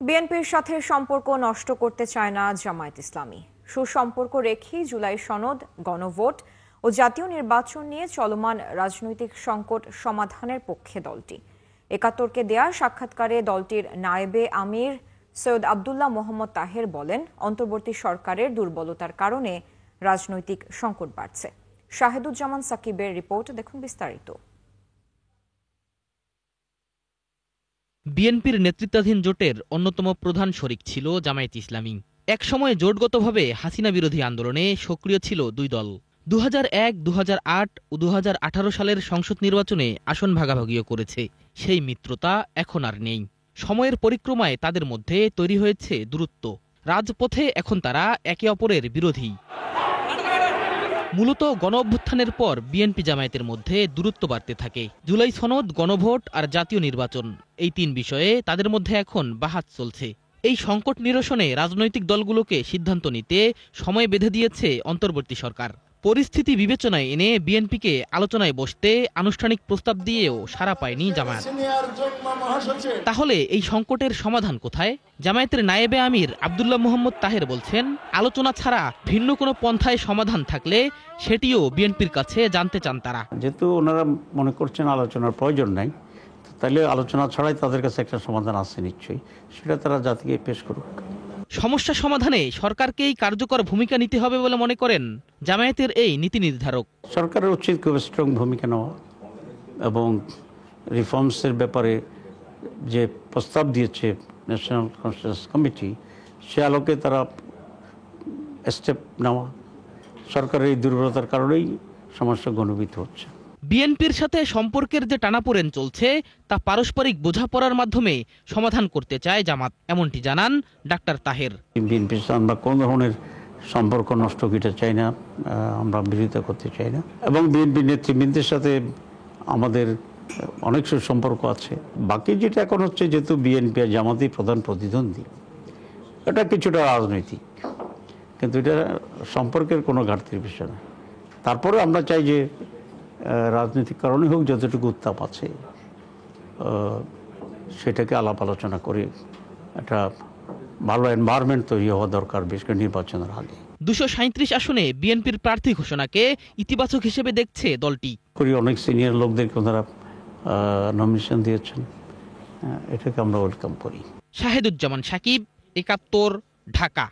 বিএনপির সাথে সম্পর্ক নষ্ট করতে চায় না জামায়াত ইসলামী। সুসম্পর্ক রেখেই জুলাই সনদ, গণভোট ও জাতীয় নির্বাচন নিয়ে চলমান রাজনৈতিক সংকট সমাধানের পক্ষে দলটি। ৭১কে দেয়া সাক্ষাৎকারে দলটির নায়েবে আমির সৈয়দ আব্দুল্লাহ মোহাম্মদ তাহের বলেন, অন্তর্বর্তী সরকারের দুর্বলতার কারণে রাজনৈতিক সংকট বাড়ছে। শাহেদুজ্জামান সাকিবের রিপোর্ট দেখুন বিস্তারিত। বিএনপির নেতৃত্বাধীন জোটের অন্যতম প্রধান শরিক ছিল জামায়াত ইসলামী। একসময় জোটগতভাবে হাসিনা বিরোধী আন্দোলনে সক্রিয় ছিল দুই দল। ২০০১, ২০০৮ ও ২০১৮ সালের সংসদ নির্বাচনে আসন ভাগাভাগিও করেছে। সেই মিত্রতা এখন আর নেই। সময়ের পরিক্রমায় তাদের মধ্যে তৈরি হয়েছে দূরত্ব। রাজপথে এখন তারা একে অপরের বিরোধী। মূলত গণ অভ্যুত্থানের পর বিএনপি জামায়াতের মধ্যে দূরত্ব বাড়তে থাকে। জুলাই সনদ, গণভোট আর জাতীয় নির্বাচন, এই তিন বিষয়ে তাদের মধ্যে এখন বাহাত চলছে। এই সংকট নিরসনে রাজনৈতিক দলগুলোকে সিদ্ধান্ত নিতে সময় বেঁধে দিয়েছে অন্তর্বর্তী সরকার। পরিস্থিতি বিবেচনায় এনে বিএনপিকে আলোচনায় বসতে আনুষ্ঠানিক প্রস্তাব দিয়েও সাড়া পায়নি জামায়াত। তাহলে এই সংকটের সমাধান কোথায়? জামায়াতের নায়েবে আমির আব্দুল্লাহ মোহাম্মদ তাহের বলছেন, আলোচনা ছাড়া ভিন্ন কোনো পন্থায় সমাধান থাকলে সেটিও বিএনপির কাছে জানতে চান তারা। যেহেতু ওনারা মনে করছেন আলোচনার প্রয়োজন নাই, তাহলে আলোচনা ছাড়াই তাদের কাছে একটা সমাধান আছে নিশ্চয়ই, সেটা তারা জাতিকে পেশ করুক। সমস্যা সমাধানে সরকারকেই কার্যকর ভূমিকা নিতে হবে বলে মনে করেন জামায়াতের এই নীতি নির্ধারক। সরকারের উচিত খুব স্ট্রং ভূমিকা নেওয়া এবং রিফর্মসের ব্যাপারে যে প্রস্তাব দিয়েছে ন্যাশনাল কনসেনসাস কমিটি, সে আলোকে তারা স্টেপ নেওয়া। সরকারের এই দুর্বলতার কারণেই সমস্যা ঘনীভূত হচ্ছে। বিএনপির সাথে সম্পর্কের যে টানাপোড়েন চলছে তা পারস্পরিক বোঝাপড়ার মাধ্যমে সমাধান করতে চায় জামাত, এমনটি জানান ডাক্তার তাহের। বিএনপির সাথে আমরা কোন ধরনের সম্পর্ক নষ্ট করতে চাই না, আমরা বিরোধিতা করতে চাই না, এবং বিএনপি নেতৃবৃন্দের সাথে আমাদের অনেক সুসম্পর্ক আছে। বাকি যেটা এখন হচ্ছে, যেহেতু বিএনপি আর জামাতই প্রধান প্রতিদ্বন্দ্বী, এটা কিছুটা রাজনৈতিক, কিন্তু এটা সম্পর্কের কোনো ঘাটতির বিষয় না। তারপরে আমরা চাই যে রাজনৈতিক কারণে হোক, যতটুকু উত্তাপ আছে সেটাকে আলাপ আলোচনা করে একটা ভালো এনভায়রনমেন্ট তৈরি হওয়া দরকার, বিশেষ করে নির্বাচনের আগে। ২৩৭ আসনে বিএনপির প্রার্থী ঘোষণাকে ইতিবাচক হিসেবে দেখছে দলটি। অনেক সিনিয়র লোকদেরকে ওনারা নমিনেশন দিয়েছেন, এটাকে আমরা ওয়েলকাম করি। শাহেদুজ্জামান সাকিব, ৭১, ঢাকা।